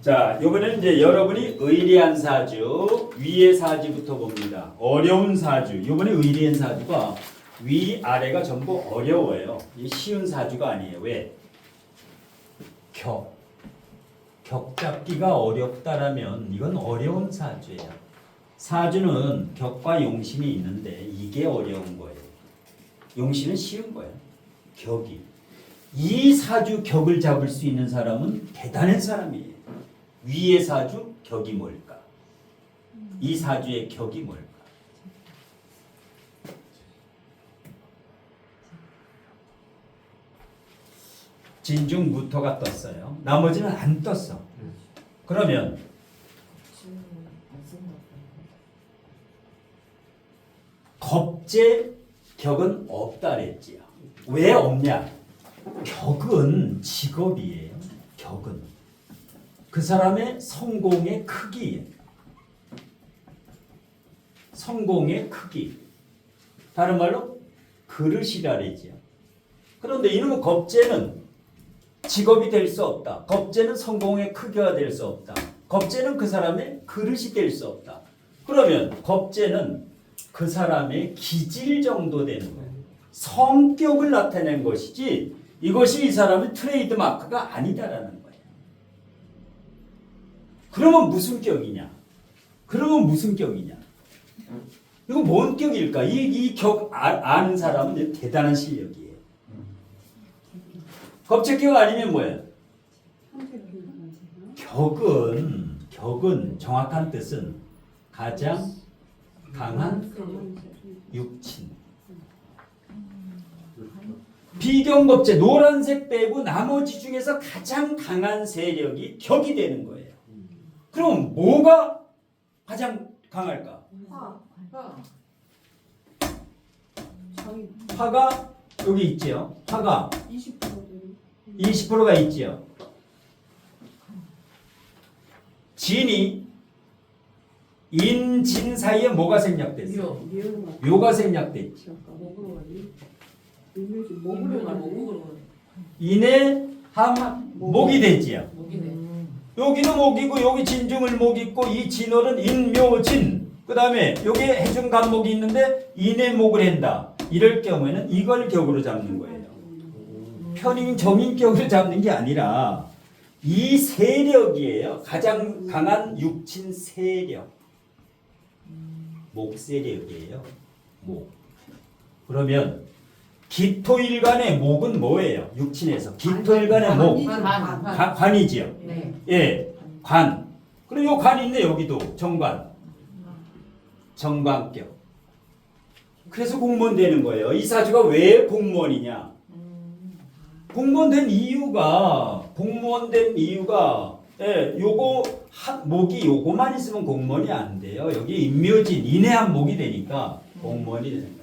자, 이번에는 이제 여러분이 의리한 사주, 위의 사주부터 봅니다. 어려운 사주. 이번에 의리한 사주가 위, 아래가 전부 어려워요. 이 쉬운 사주가 아니에요. 왜? 격 잡기가 어렵다라면 이건 어려운 사주예요. 사주는 격과 용신이 있는데 이게 어려운 거예요. 용신은 쉬운 거예요. 격이. 이 사주 격을 잡을 수 있는 사람은 대단한 사람이에요. 위의 사주 격이 뭘까? 이 사주의 격이 뭘까? 진중 무토가 떴어요. 나머지는 안 떴어. 그러면 겁재 격은 없다 그랬지요. 왜 없냐? 격은 직업이에요. 격은 그 사람의 성공의 크기, 성공의 크기. 다른 말로 그릇이라 그러지요. 그런데 이놈의 겁재는 직업이 될 수 없다. 겁재는 성공의 크기가 될 수 없다. 겁재는 그 사람의 그릇이 될 수 없다. 그러면 겁재는 그 사람의 기질 정도 되는 거예요. 성격을 나타낸 것이지 이것이 이 사람의 트레이드 마크가 아니다라는 거예요. 그러면 무슨 격이냐? 그러면 무슨 격이냐? 이거 뭔 격일까? 이 격 아는 사람은 대단한 실력이에요. 겁재격 아니면 뭐예요? 격은 정확한 뜻은 가장 강한 육친. 비경겁재 노란색 빼고 나머지 중에서 가장 강한 세력이 격이 되는 거예요. 그럼 뭐가 가장 강할까? 화가 여기 있지요. 화가 20%가 있지요. 진이 인진 사이에 뭐가 생략됐어? 묘가 생략됐지. 인의 함 목이 되지요. 여기는 목이고 여기 진중을 목 있고 이 진월은 인묘진. 그 다음에 여기 해중 간목이 있는데 인의 목을 한다. 이럴 경우에는 이걸 격으로 잡는 거예요. 편인 정인격으로 잡는 게 아니라 이 세력이에요. 가장 강한 육친 세력. 목 세력이에요. 목. 그러면 기토일간의 목은 뭐예요? 육친에서 기토일간의 목 관이지요. 네. 예, 관. 그럼 요 관이 있네. 여기도 정관. 정관격. 그래서 공무원 되는 거예요. 이 사주가 왜 공무원이냐? 공무원 된 이유가 예, 요거 목이 요거만 있으면 공무원이 안 돼요. 여기 인묘진 인해한 목이 되니까 공무원이 되는 거예요.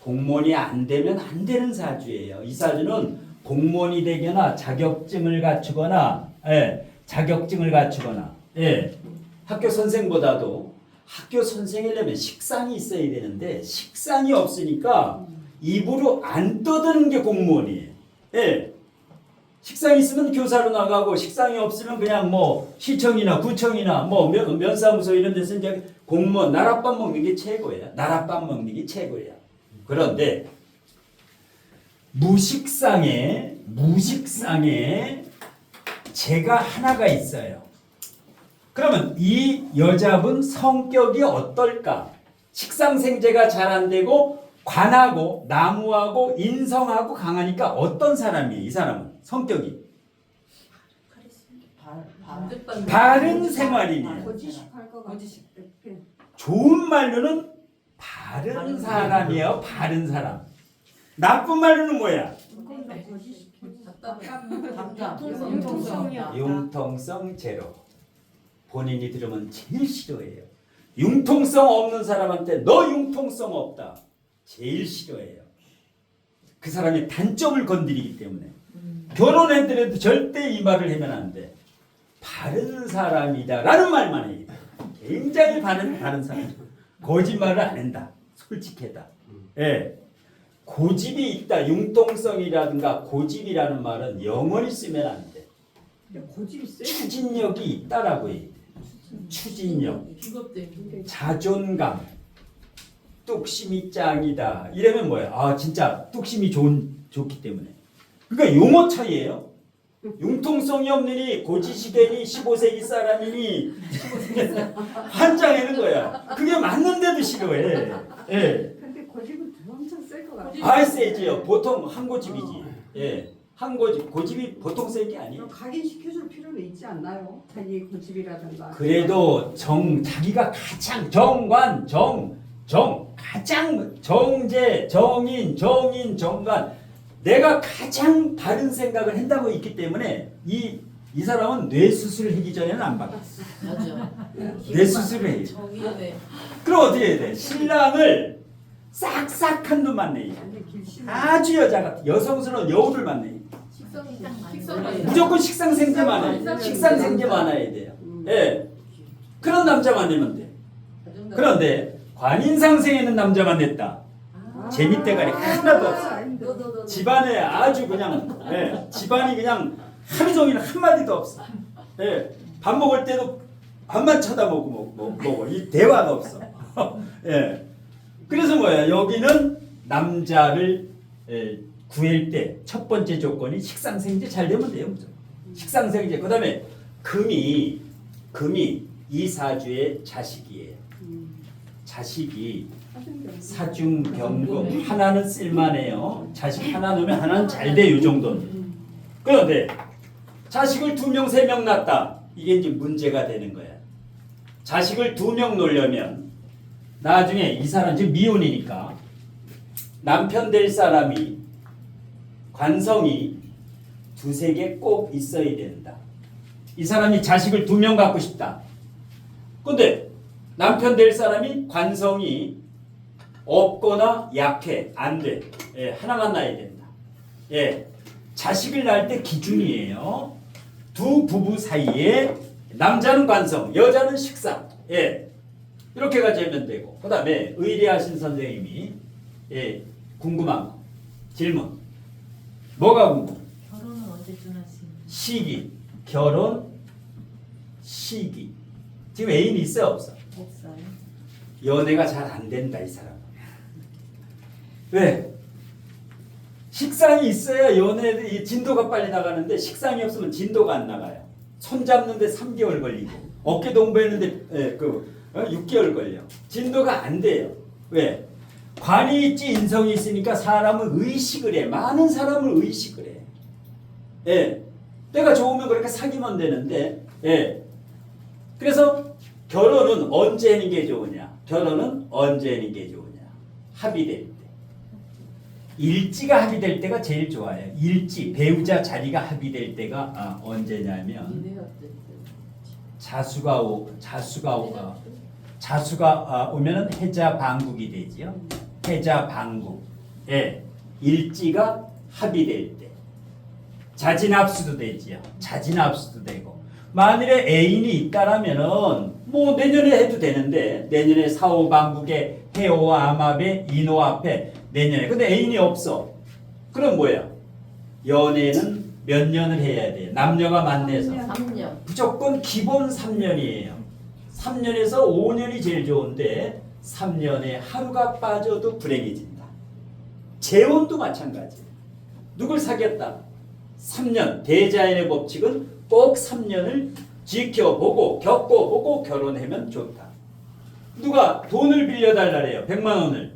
공무원이 안 되면 안 되는 사주예요. 이 사주는 공무원이 되거나 자격증을 갖추거나 학교 선생보다도 학교 선생이려면 식상이 있어야 되는데 식상이 없으니까 입으로 안 떠드는 게 공무원이에요. 예. 식상이 있으면 교사로 나가고 식상이 없으면 그냥 뭐 시청이나 구청이나 뭐 면사무소 이런 데서 이제 공무원 나랏밥 먹는 게 최고예요. 나랏밥 먹는 게 최고예요. 그런데 무식상에 죄가 하나가 있어요. 그러면 이 여자분 성격이 어떨까? 식상생재가 잘 안 되고 관하고 나무하고 인성하고 강하니까 어떤 사람이에요? 이 사람은 성격이 바른 생활이네요. 좋은 말로는 바른 사람이에요. 바른 사람. 나쁜 말로는 뭐야? 융통성 제로. 본인이 들으면 제일 싫어해요. 융통성 없는 사람한테 너 융통성 없다. 제일 싫어해요. 그 사람의 단점을 건드리기 때문에. 결혼했더라도 절대 이 말을 하면 안 돼. 바른 사람이다 라는 말만 해요. 굉장히 바른 사람. 거짓말을 안 한다. 솔직하다. 예. 고집이 있다. 융통성이라든가 고집이라는 말은 영원히 쓰면 안 돼. 고집이 세. 추진력이 있다라고 해요. 추진력, 자존감, 뚝심이 짱이다. 이러면 뭐예요? 아 진짜 뚝심이 좋기 때문에. 그러니까 용어 차이예요. 융통성이 없느니 고지식애니 15세기 사람이니 환장하는 거야. 그게 맞는데도 싫어해. 예. 근데 고집은 엄청 셀 것 같아. 아 세지요. 보통 한 고집이지. 예. 한 고집이 보통 센 게 아니에요. 각인시켜줄 필요는 있지 않나요? 자기 고집이라든가. 그래도 자기가 가장 가장 정제, 정인, 정관 내가 가장 바른 생각을 한다고 있기 때문에 이 사람은 뇌 수술을 하기 전에는 안 받아. 맞아. 뇌 수술을 해요. 정의네. 그럼 어떻게 해야 돼? 신랑을 싹싹한 놈 만나요. 완전 길신. 아주 여자 같은 여성스러운 여우를 만나요. 식성 무조건 식상생제 많아요. 식상생제 많아야 돼요. 예. 그런 남자 만나면 돼. 그런데 관인상생에는 남자만 냈다. 재밌대가리 하나도 없어. 집안에 아주 그냥 집안이 그냥 하루 종일 한마디도 없어. 예. 밥 먹을 때도 밥만 쳐다보고 이 대화가 없어. 예. 그래서 뭐야? 여기는 남자를 구할 때 첫 번째 조건이 식상생제 잘 되면 돼요. 식상생제. 그다음에 금이 이 사주의 자식이에요. 자식이 사중병금 하나는 쓸만해요. 자식 하나 놓으면 하나는 잘 돼. 이 정도는. 그런데 자식을 2명 3명 낳았다. 이게 이제 문제가 되는 거야. 자식을 2명 놓으려면 나중에 이 사람 지금 미혼이니까 남편 될 사람이 관성이 2-3개 꼭 있어야 된다. 이 사람이 자식을 2명 갖고 싶다. 근데 남편 될 사람이 관성이 없거나 약해. 안 돼. 예, 하나만 낳아야 된다. 예, 자식을 낳을 때 기준이에요. 두 부부 사이에 남자는 관성, 여자는 식상. 예, 이렇게 가지면 되고. 그 다음에 의뢰하신 선생님이 궁금한 거. 질문. 뭐가 궁금? 결혼은 언제쯤 하시는? 시기. 결혼 시기. 지금 애인 있어요 없어? 없어요. 연애가 잘 안 된다 이 사람. 왜? 식상이 있어야 연애 진도가 빨리 나가는데 식상이 없으면 진도가 안 나가요. 손 잡는데 3개월 걸리고 어깨 동무했는데 6개월 걸려. 진도가 안 돼요. 왜? 관이 있지 인성이 있으니까 사람은 의식을 해. 많은 사람을 의식을 해. 예. 때가 좋으면 그렇게 사귀면 되는데 그래서 결혼은 언제 하는 게 좋으냐? 결혼은 언제 하는 게 좋으냐? 합의될 때. 일지가 합의될 때가 제일 좋아요. 일지, 배우자 자리가 합의될 때가 언제냐면 자수가 오면은 해자 방국이 되지요. 해자 방국. 예. 일지가 합의될 때. 자진합수도 되지요. 자진합수도 되고. 만일에 애인이 있다라면은 뭐 내년에 해도 되는데 내년에 사오방국에 해오암합에 인호합해 내년에. 근데 애인이 없어. 그럼 뭐야? 연애는 몇 년을 해야 돼? 남녀가 만나서 3년. 무조건 기본 3년이에요. 3년에서 5년이 제일 좋은데 3년에 하루가 빠져도 불행해진다. 재혼도 마찬가지. 누굴 사귀었다? 3년. 대자연의 법칙은 꼭 3년을 지켜보고 겪어보고 결혼하면 좋다. 누가 돈을 빌려달라래요. 100만 원을.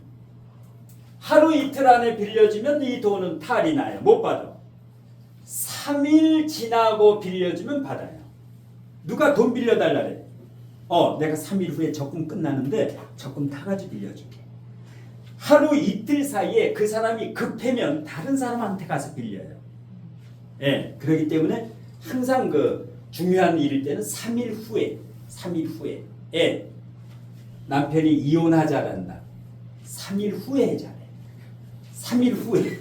하루 이틀 안에 빌려주면 이 돈은 탈이 나요. 못 받아. 3일 지나고 빌려주면 받아요. 누가 돈 빌려달라래. 내가 3일 후에 적금 끝나는데 적금 타가지고 빌려줄게. 하루 이틀 사이에 그 사람이 급하면 다른 사람한테 가서 빌려요. 예, 그렇기 때문에 항상 그 중요한 일일 때는 3일 후에 남편이 이혼하자란다. 3일 후에 하자래. 3일 후에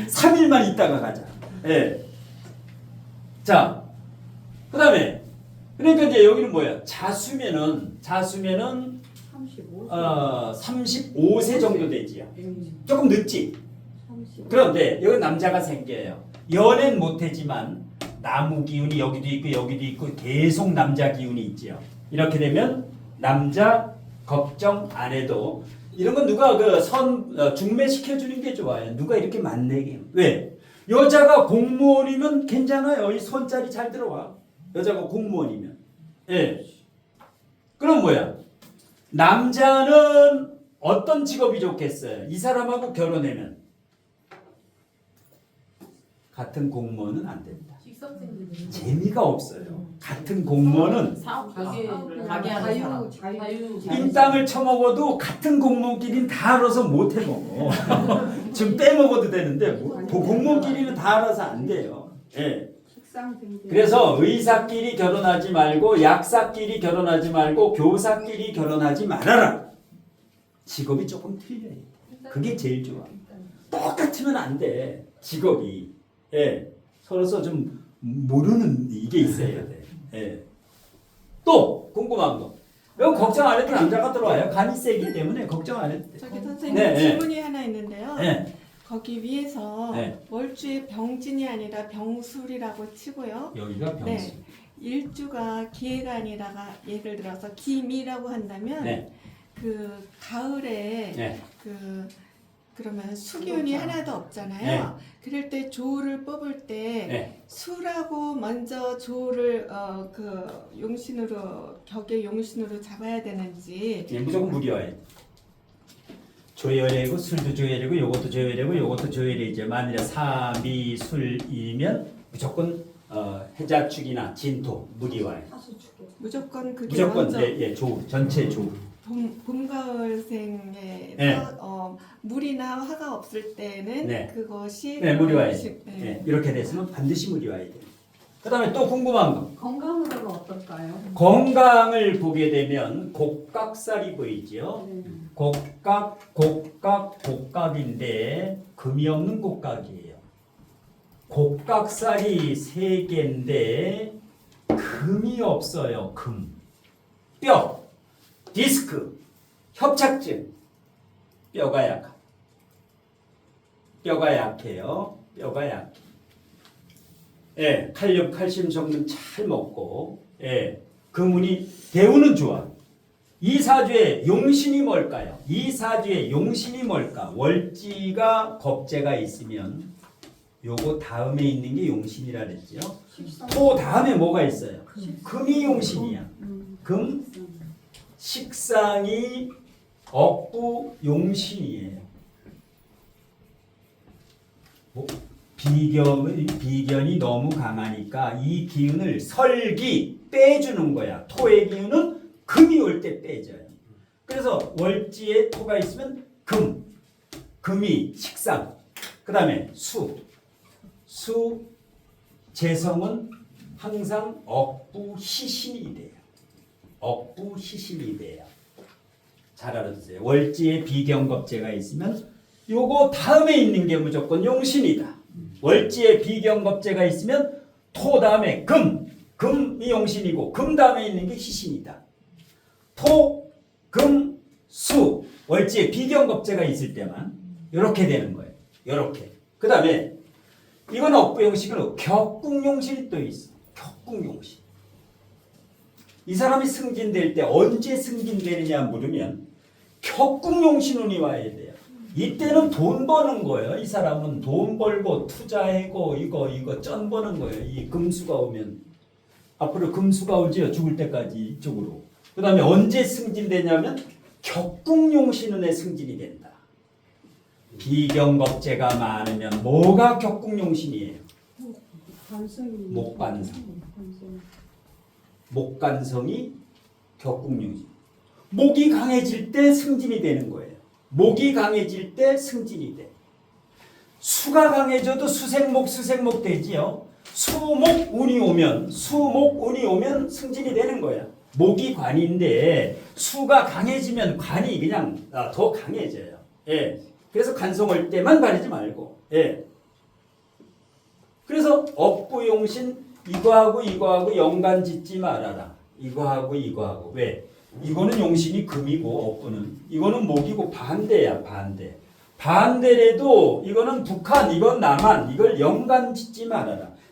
3일만 있다가 가자. 예. 자, 그 다음에 그러니까 이제 여기는 뭐야? 자수면은 35세 정도 되지요. 조금 늦지. 그런데 여기 남자가 생겨요. 연애는 못하지만 나무 기운이 여기도 있고 여기도 있고 계속 남자 기운이 있지요. 이렇게 되면 남자 걱정 안 해도 이런 건 누가 중매시켜 주는 게 좋아요. 누가 이렇게 만나게. 왜? 여자가 공무원이면 괜찮아요. 이 손자리 잘 들어와. 여자가 공무원이면. 예. 그럼 뭐야? 남자는 어떤 직업이 좋겠어요? 이 사람하고 결혼하면 같은 공무원은 안 됩니다. 식성생들이 재미가 없어요. 같은 공무원은 가게 자유 하는 사람. 빈 땅을 처먹어도 같은 공무원끼리는 다 알아서 못 해먹어. 좀 빼먹어도 되는데 공무원끼리는 다 알아서 안 돼요. 예. 식상생들. 그래서 의사끼리 결혼하지 말고 약사끼리 결혼하지 말고 교사끼리 결혼하지 말아라. 직업이 조금 틀려요. 그게 제일 좋아. 똑같으면 안 돼. 직업이. 예. 서로서 좀 모르는 이게 있어야 돼. 예. 또 궁금한 거. 이거 걱정 안 해도 남자가 들어와요. 간이 세기 때문에 걱정 안 해도 돼. 저기 선생님 네, 네. 질문이 하나 있는데요. 네. 거기 위에서 네. 월주의 병진이 아니라 병술이라고 치고요. 여기가 병수. 네. 일주가 기해가 아니라 예를 들어서 기미라고 한다면 네. 그 가을에 네. 그러면 수기운이 하나도 없잖아요. 그럴 때 조를 뽑을 때 네. 수라고 먼저 조를 그 용신으로 격의 용신으로 잡아야 되는지. 예, 무조건 무리와야 돼. 조열이고 술도 조열이고 요것도 조열이고 요것도 조열이죠. 만일에 사미술이면 무조건 해자축이나 진토 무리와요. 무조건 그게 무조건 먼저 조 전체 조. 봄 가을생에서 네. 물이나 화가 없을 때는 네. 그것이 네, 물이 와야 돼. 네. 네, 이렇게 됐으면 반드시 물이 와야 돼. 그다음에 또 궁금한 거. 건강으로는 어떨까요? 건강을 보게 되면 곡각살이 보이지요. 네. 곡각인데 금이 없는 곡각이에요. 곡각살이 3개인데 금이 없어요. 금. 뼈, 디스크, 협착증. 뼈가 약합니다. 뼈가 약해요. 뼈가 약해. 예, 칼륨, 칼슘 성분 잘 먹고, 예, 금운이 대우는 좋아. 이 사주의 용신이 뭘까요? 이 사주의 용신이 뭘까? 월지가 겁재가 있으면 요거 다음에 있는 게 용신이라 그랬죠. 토 다음에 뭐가 있어요? 금이 용신이야. 금, 식상이 억부 용신이에요. 비견이 너무 강하니까 이 기운을 설기 빼주는 거야. 토의 기운은 금이 올 때 빼줘요. 그래서 월지에 토가 있으면 금이 식상. 그 다음에 수 재성은 항상 억부희신이 돼요. 억부희신이 돼요. 잘 알아두세요. 월지에 비견겁재가 있으면 요거 다음에 있는 게 무조건 용신이다. 월지에 비견겁재가 있으면 토 다음에 금이 용신이고 금 다음에 있는 게 희신이다. 토, 금, 수 월지에 비견겁재가 있을 때만 이렇게 되는 거예요. 이렇게. 그 다음에 이건 억부용신으로 격국용신이 또 있어. 격국용신. 이 사람이 승진될 때 언제 승진되느냐 물으면 격국용신운이 와야 돼요. 이때는 돈 버는 거예요. 이 사람은 돈 벌고 투자하고 이거 쩐 버는 거예요. 이 금수가 오면 앞으로 금수가 오지요. 죽을 때까지 이쪽으로. 그 다음에 언제 승진되냐면 격국용신운에 승진이 된다. 비견겁재가 많으면 뭐가 격국용신이에요? 목간성이 격국용신. 목이 강해질 때 승진이 되는 거예요. 목이 강해질 때 승진이 돼. 수가 강해져도 수생목 되지요. 수목운이 오면 승진이 되는 거야. 목이 관인데 수가 강해지면 관이 그냥 더 강해져요. 예. 그래서 간성 올 때만 바르지 말고. 예. 그래서 억부용신 이거하고 연관 짓지 말아라. 이거하고 왜? 이거는 용신이 금이고 억부는 이거는 목이고 반대야. 반대래도 이거는 북한 이건 남한 이걸 연관 짓지 말아라.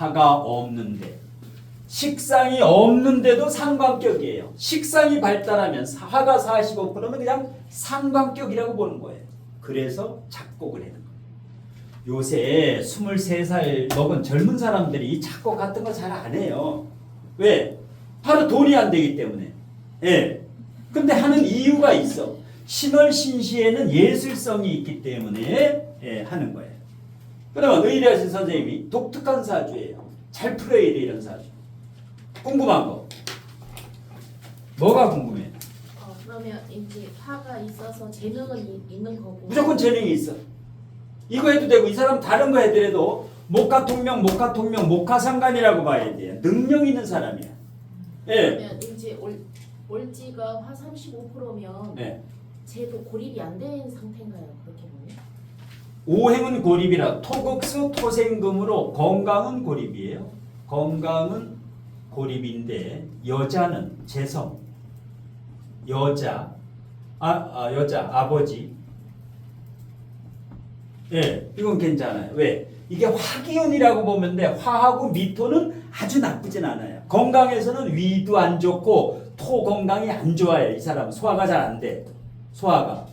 화가 없는데 식상이 없는데도 상관격이에요. 식상이 발달하면 화가 45%면 그냥 상관격이라고 보는 거예요. 그래서 작곡을 해요. 요새 23살 먹은 젊은 사람들이 작곡 같은 거 잘 안 해요. 왜? 바로 돈이 안 되기 때문에. 예. 근데 하는 이유가 있어. 신월신시에는 예술성이 있기 때문에 예, 하는 거예요. 그러면 의리하신 선생님이 독특한 사주예요. 잘 풀어야 돼 이런 사주. 궁금한 거. 뭐가 궁금해? 그러면 이제 화가 있어서 재능은 있는 거고. 무조건 재능이 있어. 이거 해도 되고 이 사람 다른 거 해더라도 목화통명, 목화통명, 목화상관이라고 봐야 돼요. 능력 있는 사람이야. 예. 그러면 이제 월지가 화 35%면 예. 쟤도 고립이 안 된 상태인가요? 그렇게 보면? 오행은 고립이라 토극수 토생금으로 건강은 고립이에요. 건강은 고립인데 여자는 재성, 여자, 여자 아버지. 예, 이건 괜찮아요. 왜? 이게 화기운이라고 보면 돼. 화하고 미토는 아주 나쁘진 않아요. 건강에서는 위도 안 좋고 토 건강이 안 좋아요. 이 사람 소화가 잘 안 돼. 소화가.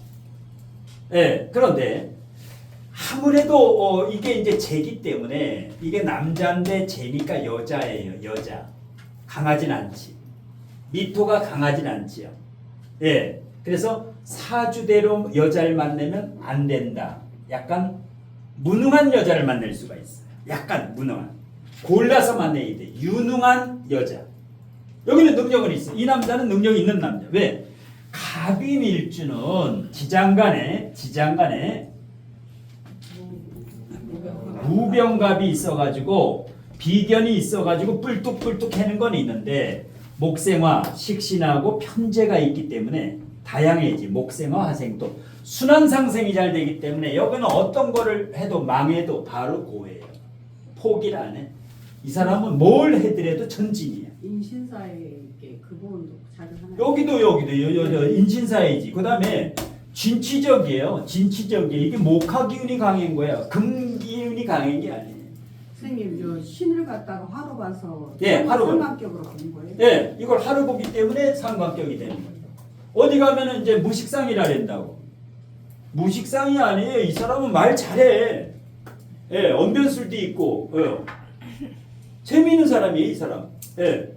예, 그런데 아무래도 이게 이제 재기 때문에 이게 남자인데 재니까 여자예요. 여자. 강하진 않지. 미토가 강하진 않지요. 예, 그래서 사주대로 여자를 만나면 안 된다. 약간 무능한 여자를 만날 수가 있어요. 약간 무능한. 골라서 만나야 돼. 유능한 여자. 여기는 능력은 있어. 이 남자는 능력이 있는 남자. 왜? 갑인일주는 지장간에 무병갑이 있어가지고 비견이 있어가지고 뿔뚝뿔뚝 해는 건 있는데 목생화, 식신하고 편제가 있기 때문에 다양해지. 목생화, 화생도 순환상생이 잘 되기 때문에 여기는 어떤 거를 해도 망해도 바로 고해요. 포기를 안 해. 이 사람은 뭘 해더라도 전진이야. 인신사에 이렇게 그 부분도 작용하나요? 여기도 인신사이지. 그 다음에 진취적이에요. 진취적이에요. 이게 목화 기운이 강한 거예요. 금 기운이 강한 게 아니에요. 선생님 저 신을 갖다가 화로 봐서 예, 화로 봐요. 상관격으로 보는 거예요? 예, 이걸 하루 보기 때문에 상관격이 되는 거예요. 어디 가면은 이제 무식상이라 한다고. 무식상이 아니에요. 이 사람은 말 잘해. 예, 언변술도 있고, 재미있는 사람이에요, 이 사람. 예.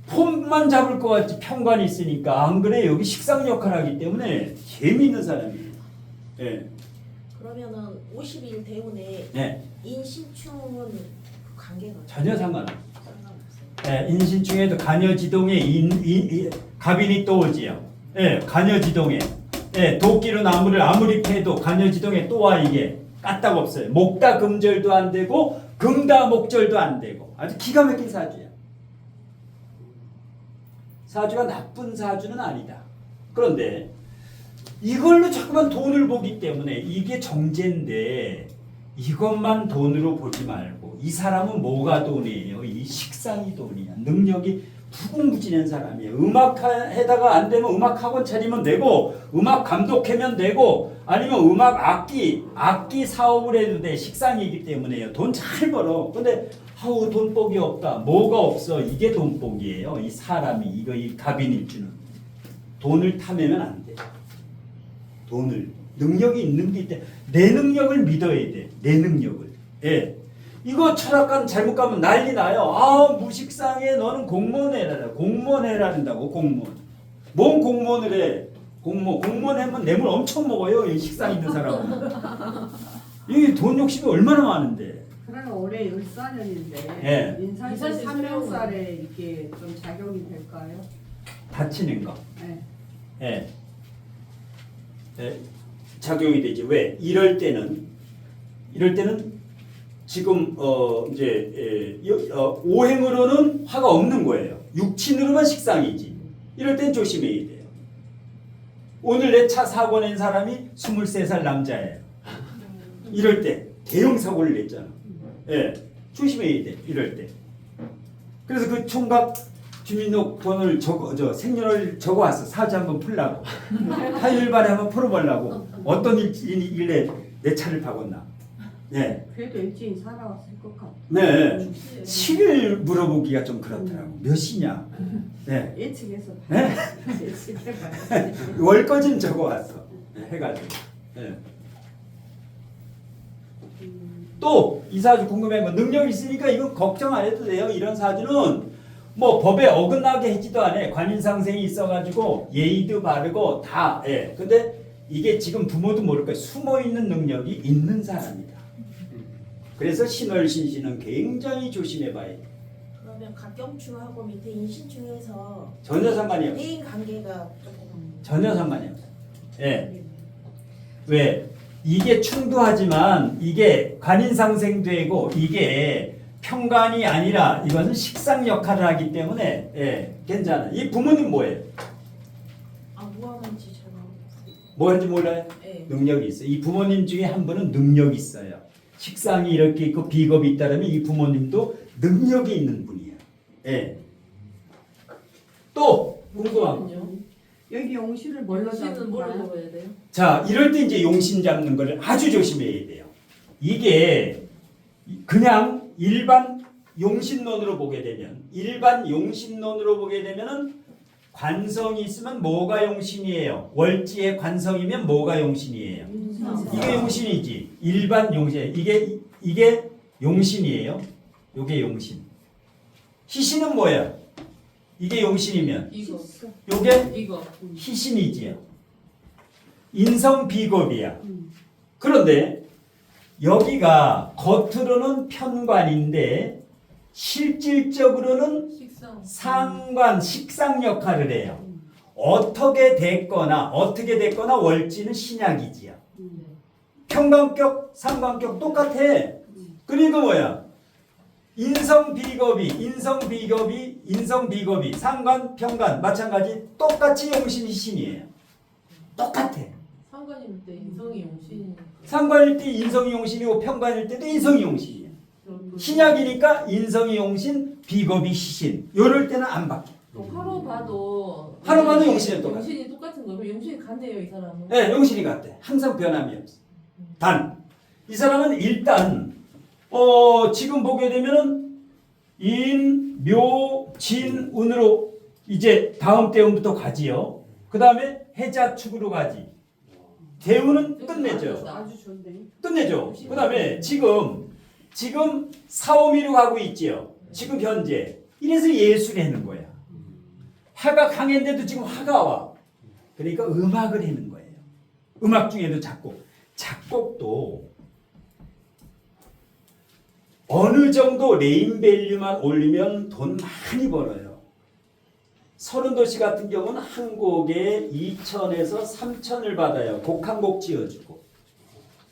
폼만 잡을 것 같지 편관이 있으니까 안 그래. 여기 식상 역할을 하기 때문에 재미있는 사람이에요. 예. 그러면은 50일 대운에 네. 인신충은 관계가 전혀 상관없어요. 상관없어요. 예, 인신중에도 간여지동에 갑인이 또 오지요. 예, 간여지동에. 예, 도끼로 나무를 아무리 패도 간여지동에 또 와 이게 까딱없어요. 목다 금절도 안 되고 금다 목절도 안 되고 아주 기가 막힌 사주야. 사주가 나쁜 사주는 아니다. 그런데 이걸로 자꾸만 돈을 보기 때문에 이게 정제인데 이것만 돈으로 보지 말고 이 사람은 뭐가 돈이에요? 이 식상이 돈이야. 능력이 무궁무진한 사람이에요. 음악에다가 안 되면 음악학원 차리면 되고 음악 감독하면 되고 아니면 음악 악기 사업을 해도 돼. 식상이기 때문에요. 돈 잘 벌어. 근데 아우 돈복이 없다. 뭐가 없어? 이게 돈복이에요. 이 사람이 이거 이 갑인일주는 돈을 탐내면 안 돼. 돈을 능력이 있는 게 있다. 내 능력을 믿어야 돼. 내 능력을. 예. 이거 철학관 잘못 가면 난리 나요. 아 무식상에 너는 공무원 해라. 공무원 해라 한다고 공무원. 뭔 공무원을 해? 공무원 하면 뇌물 엄청 먹어요. 이 식상 있는 사람은. 이게 돈 욕심이 얼마나 많은데. 그러면 올해 14년인데 예. 인사시 인사시 3년살에 이게 좀 작용이 될까요? 다치는 거. 네. 예. 예. 작용이 되지. 왜? 이럴 때는 지금 이제 오행으로는 화가 없는 거예요. 육친으로만 식상이지. 이럴 땐 조심해야 돼요. 오늘 내 차 사고 낸 사람이 23살 남자예요. 이럴 때 대형 사고를 냈잖아. 예. 조심해야 돼. 이럴 때. 그래서 그 총각 주민등록번호를 생년을 적어왔어. 사주 한번 풀라고. 화요일발에 한번 풀어보려고. 어떤 일에 내 차를 박았나. 네. 그래도 일찍 살아왔을 것 같아. 네. 시를 물어보기가 좀 그렇더라고. 몇 시냐? 네. 예측해서 네? 예측해봐야지. 월거진 적어왔어. 네, 해가지고. 네. 또 이 사주 궁금한 건 능력 있으니까 이건 걱정 안 해도 돼요. 이런 사주는 뭐 법에 어긋나게 하지도 않아. 관인상생이 있어가지고 예의도 바르고 다. 예. 근데 이게 지금 부모도 모를 거예요. 숨어있는 능력이 있는 사람이다. 그래서 신월신신은 굉장히 조심해봐야 돼. 그러면 각경추하고 밑에 인신추에서 전혀 상관이 없어. 대인 관계가 조금 전혀 상관이 없어. 예. 왜? 이게 충도하지만 이게 관인상생되고 이게 평관이 아니라 이것은 식상 역할을 하기 때문에 예, 괜찮아. 이 부모님 뭐예요? 뭐 하는지 잘 모르겠어요. 뭐 하는지 몰라요? 네. 능력이 있어요. 이 부모님 중에 한 분은 능력이 있어요. 식상이 이렇게 있고 비겁이 있다면 이 부모님도 능력이 있는 분이에요. 예. 또 궁금한 거. 여기 용신을 뭘로 용신은 뭘로 잡을까요? 잡아야 돼요? 자, 이럴 때 이제 용신 잡는 거를 아주 조심해야 돼요. 이게 그냥 일반 용신론으로 보게 되면 일반 용신론으로 보게 되면은 관성이 있으면 뭐가 용신이에요? 월지에 관성이면 뭐가 용신이에요? 이게 용신이지. 일반 용신. 이게 용신이에요. 요게 용신. 희신은 뭐야? 이게 용신이면 이거 요게 이거 희신이지요. 인성 비겁이야. 그런데 여기가 겉으로는 편관인데 실질적으로는 식상 상관, 식상 역할을 해요. 어떻게 됐거나 월지는 신약이지요. 평관격, 상관격 똑같아. 그러니까 뭐야? 인성 비겁이 상관, 평관 마찬가지 똑같이 용신이 신이에요. 똑같아. 상관일 때 인성이 용신이 상관일 때 인성이 용신이고 평관일 때도 인성이 용신이에요. 신약이니까 인성이 용신, 비겁이 시신. 요럴 때는 안 바뀌어. 하루 봐도 용신이 똑같아. 용신이 똑같은 거. 그럼 용신이 같네요, 이 사람은. 네, 용신이 같아. 항상 변함이 없어. 단, 이 사람은 일단 지금 보게 되면은 인, 묘, 진, 운으로 이제 다음 대운부터 가지요. 그 다음에 해자축으로 가지. 대운은 끝내죠. 아주 좋은데. 끝내죠. 그 다음에 지금 사오미로 가고 있지요. 지금 현재. 이래서 예술을 하는 거야. 화가 강했는데도 지금 화가 와. 그러니까 음악을 하는 거예요. 음악 중에도 작곡. 작곡도 어느 정도 네임밸류만 올리면 돈 많이 벌어요. 서른도시 같은 경우는 한 곡에 2천에서 3천을 받아요. 곡 한 곡 지어주고.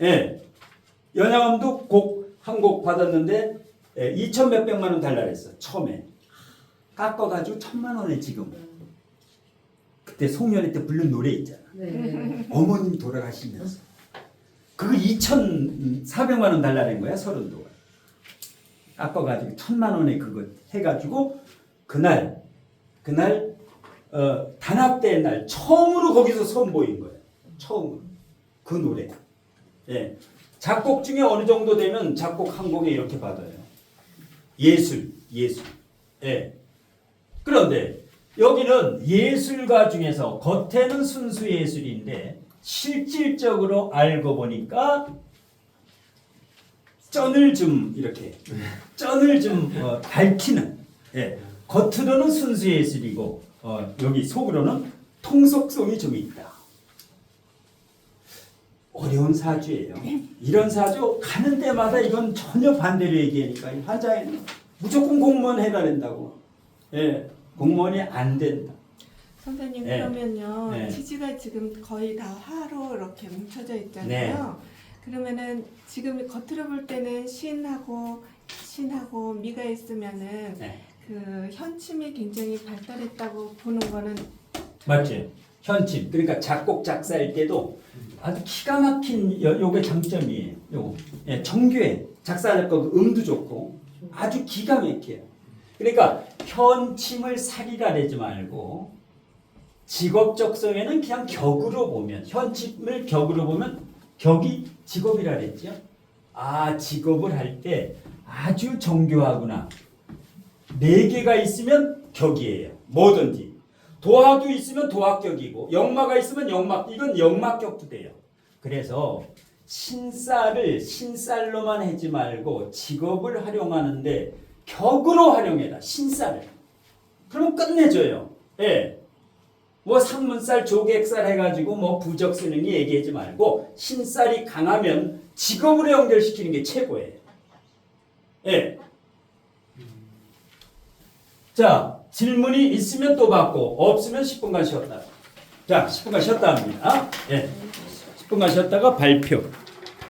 예. 연양암도 곡 한 곡 받았는데 2천 몇백만 원 달라 그랬어. 처음에. 깎아가지고 1,000만 원에 지금. 그때 송년회 때 부른 노래 있잖아. 네. 어머님이 돌아가시면서. 그거 2,400만 원 달라는 거야. 서른도가. 깎아가지고 1,000만 원에 그거 해가지고 그날 단합대의 날 처음으로 거기서 선보인 거예요. 처음으로 그 노래. 예. 작곡 중에 어느 정도 되면 작곡 한 곡에 이렇게 받아요. 예술. 예. 그런데 여기는 예술가 중에서 겉에는 순수 예술인데 실질적으로 알고 보니까 쩐을 좀 밝히는. 예. 겉으로는 순수 예술이고 여기 속으로는 통속성이 좀 있다. 어려운 사주예요. 이런 사주 가는 데마다 이건 전혀 반대로 얘기하니까 환자에는 무조건 공무원 해라 된다고. 예, 공무원이 안 된다. 선생님 네. 그러면요 네. 지지가 지금 거의 다 화로 이렇게 뭉쳐져 있잖아요. 그러면은 지금 겉으로 볼 때는 신하고 미가 있으면은 네. 그 현침이 굉장히 발달했다고 보는 거는 맞지? 현침. 그러니까 작곡 작사일 때도 아주 기가 막힌 요게 장점이에요. 요거. 예, 정교해. 작사 작곡 음도 좋고 아주 기가 막혀요. 그러니까 현침을 살이라 내지 말고 직업적성에는 그냥 격으로 보면 현침을 격으로 보면 격이 직업이라 그랬죠. 아, 직업을 할 때 아주 정교하구나. 4개가 있으면 격이에요. 뭐든지. 도화도 있으면 도화격이고 역마가 있으면 역마, 이건 역마격도 돼요. 그래서 신쌀을 신쌀로만 하지 말고 직업을 활용하는데 격으로 활용해라. 신쌀을. 그러면 끝내줘요. 예. 뭐 상문쌀, 조객쌀 해가지고 뭐 부적 쓰는 게 얘기하지 말고 신쌀이 강하면 직업으로 연결시키는 게 최고예요. 예. 자, 질문이 있으면 또 받고 없으면 10분간 쉬었다. 자, 10분간 쉬었다 합니다. 예. 10분간 쉬었다가 발표.